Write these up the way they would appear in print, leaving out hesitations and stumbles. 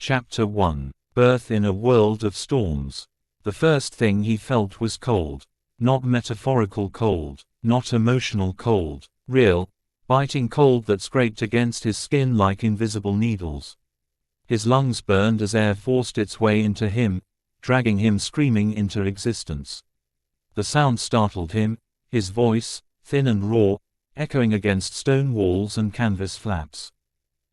Chapter 1. Birth in a World of Storms. The first thing he felt was cold. Not metaphorical cold, not emotional cold, real, biting cold that scraped against his skin like invisible needles. His lungs burned as air forced its way into him, dragging him screaming into existence. The sound startled him, his voice, thin and raw, echoing against stone walls and canvas flaps.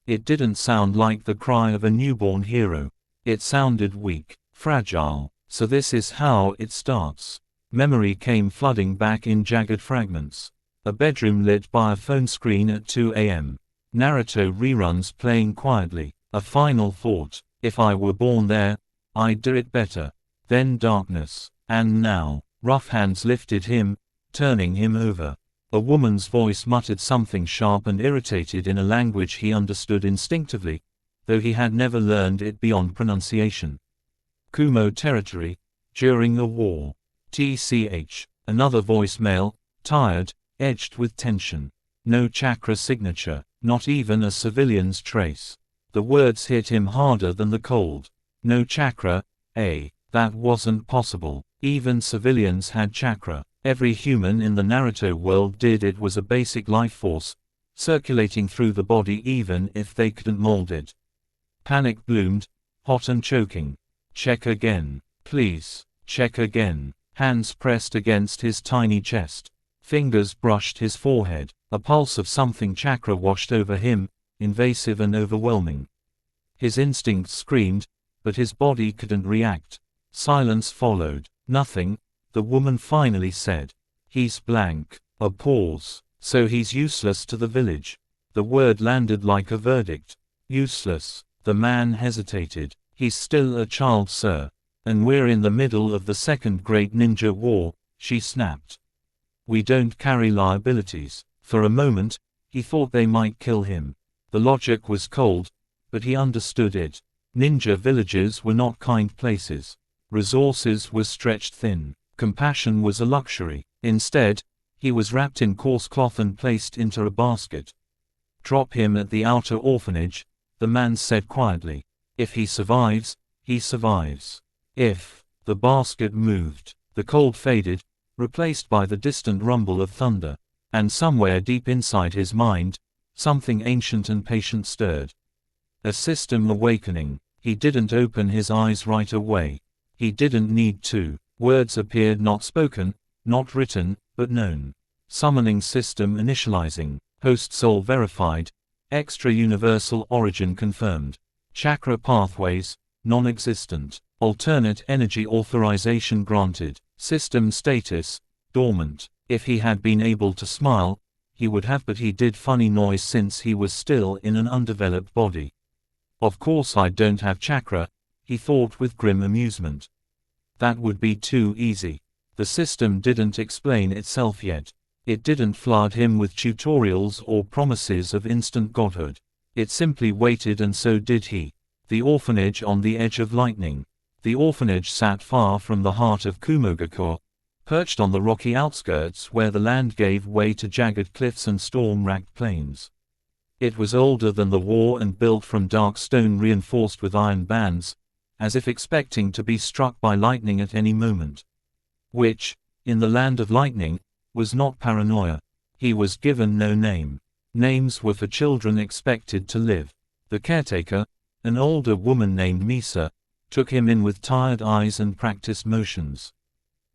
It didn't sound like the cry of a newborn hero. It sounded weak, fragile. So this is how it starts. Memory came flooding back in jagged fragments. A bedroom lit by a phone screen at 2 a.m. Naruto reruns playing quietly. A final thought. If I were born there, I'd do it better. Then darkness. And now, rough hands lifted him, turning him over. A woman's voice muttered something sharp and irritated in a language he understood instinctively, though he had never learned it beyond pronunciation. Kumo territory, during the war. TCH. Another voicemail, tired, edged with tension. No chakra signature, not even a civilian's trace. The words hit him harder than the cold. No chakra, that wasn't possible. Even civilians had chakra. Every human in the Naruto world did. It was a basic life force, circulating through the body even if they couldn't mold it. Panic bloomed, hot and choking. Check again. Please, check again. Hands pressed against his tiny chest. Fingers brushed his forehead. A pulse of something chakra washed over him, invasive and overwhelming. His instincts screamed, but his body couldn't react. Silence followed. Nothing. The woman finally said. He's blank. A pause. So he's useless to the village. The word landed like a verdict. Useless. The man hesitated. He's still a child, sir. And we're in the middle of the second great ninja war, she snapped. We don't carry liabilities. For a moment, he thought they might kill him. The logic was cold, but he understood it. Ninja villages were not kind places. Resources were stretched thin. Compassion was a luxury. Instead, he was wrapped in coarse cloth and placed into a basket. Drop him at the outer orphanage, the man said quietly. If he survives, he survives. If. The basket moved. The cold faded, replaced by the distant rumble of thunder. And somewhere deep inside his mind, something ancient and patient stirred. A system awakening. He didn't open his eyes right away. He didn't need to. Words appeared, not spoken, not written, but known. Summoning system initializing. Host soul verified. Extra universal origin confirmed. Chakra pathways, non-existent. Alternate energy authorization granted. System status, dormant. If he had been able to smile, he would have, but he did funny noise since he was still in an undeveloped body. Of course I don't have chakra, he thought with grim amusement. That would be too easy. The system didn't explain itself yet. It didn't flood him with tutorials or promises of instant godhood. It simply waited, and so did he. The orphanage on the edge of lightning. The orphanage sat far from the heart of Kumogakure, perched on the rocky outskirts where the land gave way to jagged cliffs and storm-racked plains. It was older than the war and built from dark stone reinforced with iron bands, as if expecting to be struck by lightning at any moment. Which, in the land of lightning, was not paranoia. He was given no name. Names were for children expected to live. The caretaker, an older woman named Misa, took him in with tired eyes and practiced motions.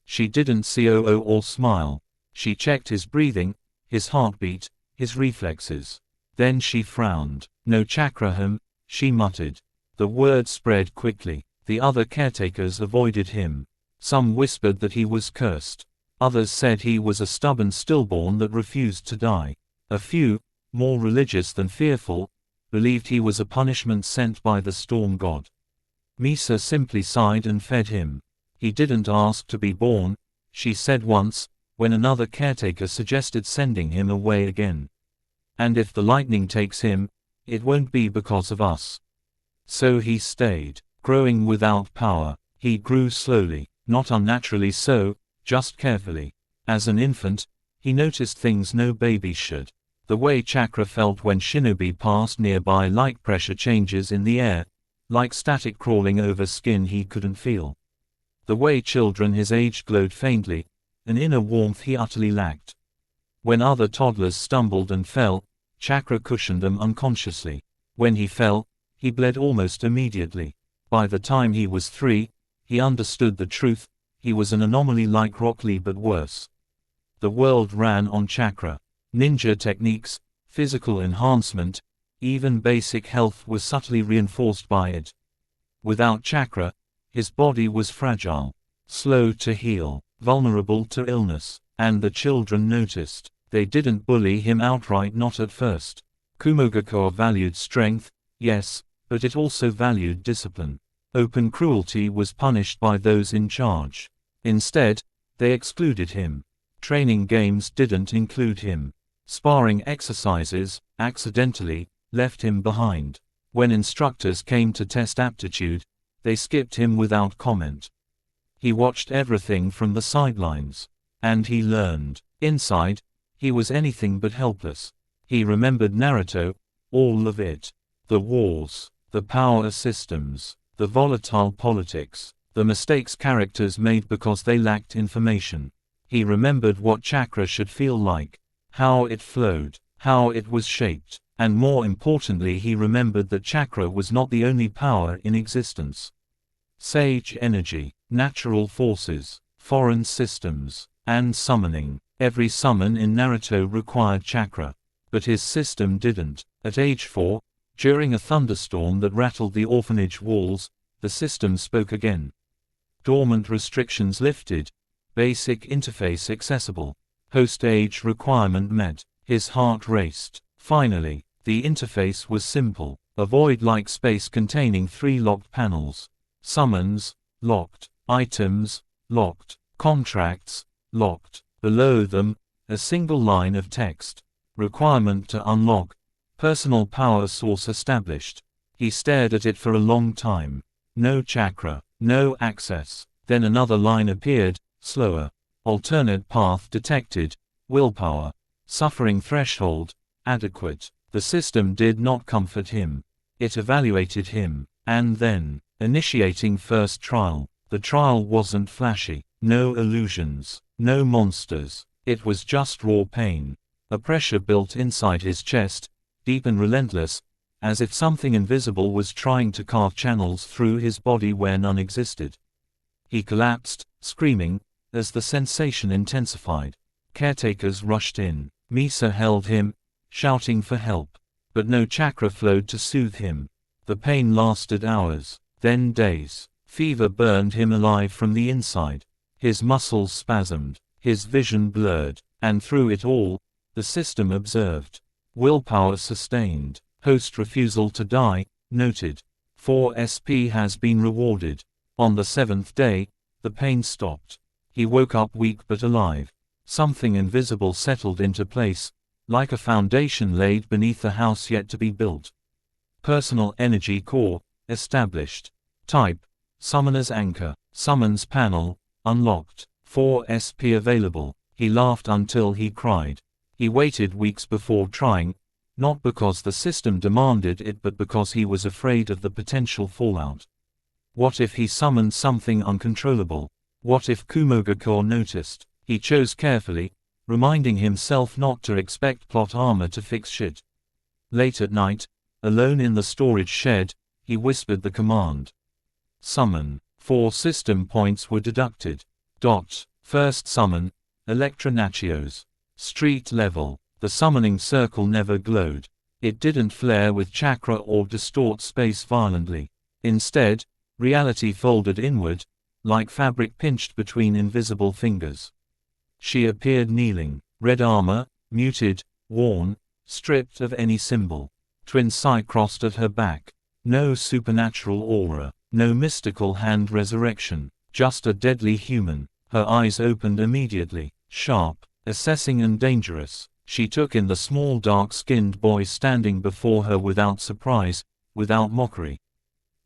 She didn't coo or smile. She checked his breathing, his heartbeat, his reflexes. Then she frowned. No chakraham, she muttered. The word spread quickly. The other caretakers avoided him. Some whispered that he was cursed. Others said he was a stubborn stillborn that refused to die. A few, more religious than fearful, believed he was a punishment sent by the storm god. Misa simply sighed and fed him. He didn't ask to be born, she said once, when another caretaker suggested sending him away again. And if the lightning takes him, it won't be because of us. So he stayed, growing without power. He grew slowly, not unnaturally so, just carefully. As an infant, he noticed things no baby should. The way chakra felt when shinobi passed nearby, like pressure changes in the air, like static crawling over skin he couldn't feel. The way children his age glowed faintly, an inner warmth he utterly lacked. When other toddlers stumbled and fell, chakra cushioned them unconsciously. When he fell, he bled almost immediately. By the time he was 3, he understood the truth. He was an anomaly like Rock Lee but worse. The world ran on chakra. Ninja techniques, physical enhancement, even basic health was subtly reinforced by it. Without chakra, his body was fragile, slow to heal, vulnerable to illness, and the children noticed. They didn't bully him outright, not at first. Kumogakure valued strength, yes, but it also valued discipline. Open cruelty was punished by those in charge. Instead, they excluded him. Training games didn't include him. Sparring exercises, accidentally, left him behind. When instructors came to test aptitude, they skipped him without comment. He watched everything from the sidelines. And he learned. Inside, he was anything but helpless. He remembered Naruto, all of it. The wars, the power systems, the volatile politics, the mistakes characters made because they lacked information. He remembered what chakra should feel like, how it flowed, how it was shaped, and more importantly he remembered that chakra was not the only power in existence. Sage energy, natural forces, foreign systems, and summoning. Every summon in Naruto required chakra. But his system didn't. At age 4, during a thunderstorm that rattled the orphanage walls, the system spoke again. Dormant restrictions lifted, basic interface accessible. Host age requirement met. His heart raced. Finally, the interface was simple. A void-like space containing 3 locked panels. Summons, locked. Items, locked. Contracts, locked. Below them, a single line of text. Requirement to unlock. Personal power source established. He stared at it for a long time. No chakra, no access. Then another line appeared, slower. Alternate path detected. Willpower. Suffering threshold, adequate. The system did not comfort him. It evaluated him. And then, initiating first trial. The trial wasn't flashy. No illusions. No monsters. It was just raw pain. A pressure built inside his chest, deep and relentless, as if something invisible was trying to carve channels through his body where none existed. He collapsed, screaming, as the sensation intensified. Caretakers rushed in. Misa held him, shouting for help. But no chakra flowed to soothe him. The pain lasted hours, then days. Fever burned him alive from the inside. His muscles spasmed, his vision blurred, and through it all, the system observed. Willpower sustained. Host refusal to die, noted. 4 SP has been rewarded. On the 7th day, the pain stopped. He woke up weak but alive. Something invisible settled into place, like a foundation laid beneath a house yet to be built. Personal energy core, established. Type, Summoner's Anchor. Summons panel, unlocked. 4 SP available. He laughed until he cried. He waited weeks before trying, not because the system demanded it but because he was afraid of the potential fallout. What if he summoned something uncontrollable? What if Kumogakure noticed? He chose carefully, reminding himself not to expect plot armor to fix shit. Late at night, alone in the storage shed, he whispered the command. Summon. 4 system points were deducted. First summon, Electra Nachios. Street level. The summoning circle never glowed. It didn't flare with chakra or distort space violently. Instead, reality folded inward, like fabric pinched between invisible fingers. She appeared kneeling, red armor, muted, worn, stripped of any symbol. Twin Sai crossed at her back. No supernatural aura, no mystical hand resurrection, just a deadly human. Her eyes opened immediately, sharp, assessing and dangerous. She took in the small dark-skinned boy standing before her without surprise, without mockery.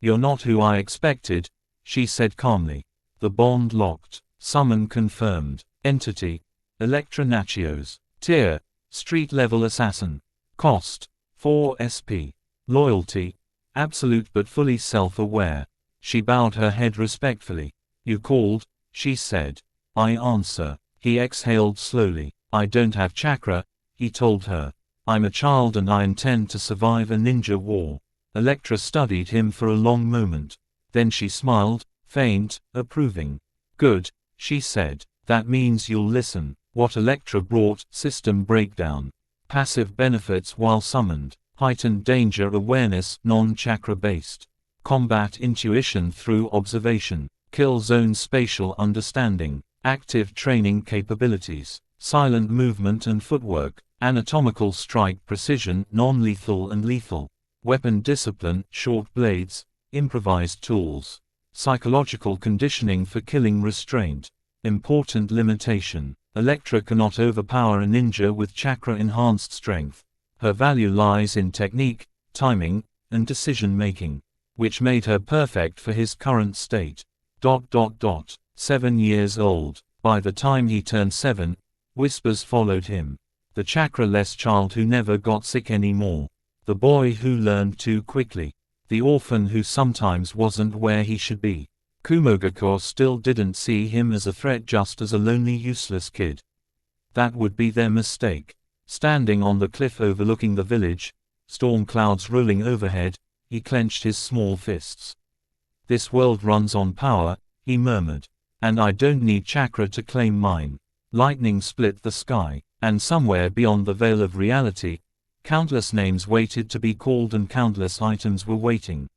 "You're not who I expected," she said calmly. The bond locked. Summon confirmed. Entity, Electra Nachios. Tier, street-level assassin. Cost, 4 SP. Loyalty, absolute but fully self-aware. She bowed her head respectfully. "You called," she said. "I answer." He exhaled slowly. "I don't have chakra," he told her. "I'm a child and I intend to survive a ninja war." Elektra studied him for a long moment. Then she smiled, faint, approving. "Good," she said. "That means you'll listen." What Elektra brought: system breakdown. Passive benefits while summoned. Heightened danger awareness, non-chakra based. Combat intuition through observation. Kill zone spatial understanding. Active training capabilities. Silent movement and footwork. Anatomical strike precision, non-lethal and lethal. Weapon discipline, short blades, improvised tools. Psychological conditioning for killing restraint. Important limitation. Elektra cannot overpower a ninja with chakra-enhanced strength. Her value lies in technique, timing, and decision-making, which made her perfect for his current state. 7 years old. By the time he turned 7, whispers followed him. The chakra-less child who never got sick anymore. The boy who learned too quickly. The orphan who sometimes wasn't where he should be. Kumogakure still didn't see him as a threat, just as a lonely, useless kid. That would be their mistake. Standing on the cliff overlooking the village, storm clouds rolling overhead, he clenched his small fists. "This world runs on power," he murmured. "And I don't need chakra to claim mine." Lightning split the sky, and somewhere beyond the veil of reality, countless names waited to be called and countless items were waiting.